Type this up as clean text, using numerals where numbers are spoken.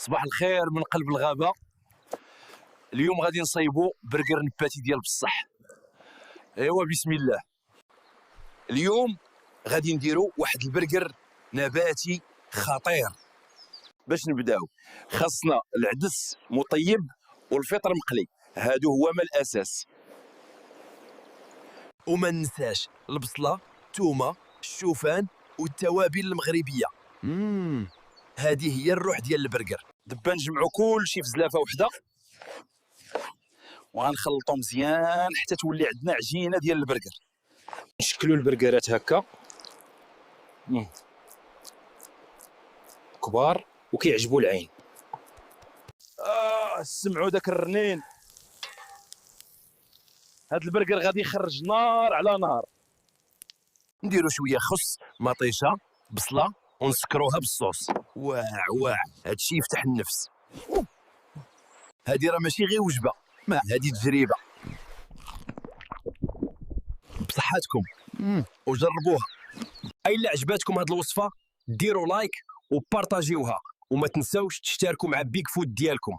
صباح الخير من قلب الغابة. اليوم غادي نصايبو برجر نباتي ديال بصح. ايوا بسم الله. اليوم غادي نديرو واحد البرجر نباتي خطير. باش نبداو خاصنا العدس مطيب والفطر مقلي، هادو هما الاساس. وما ننساش البصله، الثومه، الشوفان والتوابل المغربيه. هذه هي الروح ديال البرجر. دابا نجمعو كلشي في زلافه وحده وغنخلطو مزيان حتى تولي عندنا عجينه ديال البرجر. نشكلو البرجرات هكا كبار وكيعجبوا العين. سمعوا داك الرنين. هاد البرجر غادي يخرج نار على نار. نديرو شويه خس، مطيشه، بصله ونسكروها بالصوص. واع هادشي يفتح النفس. هادي راه ماشي غير وجبه، ما هادي تجربه. بصحتكم وجربوها. اي اللي عجباتكم هاد الوصفه ديروا لايك وبارطاجيوها، وما تنساوش تشتركوا مع بيك فود ديالكم.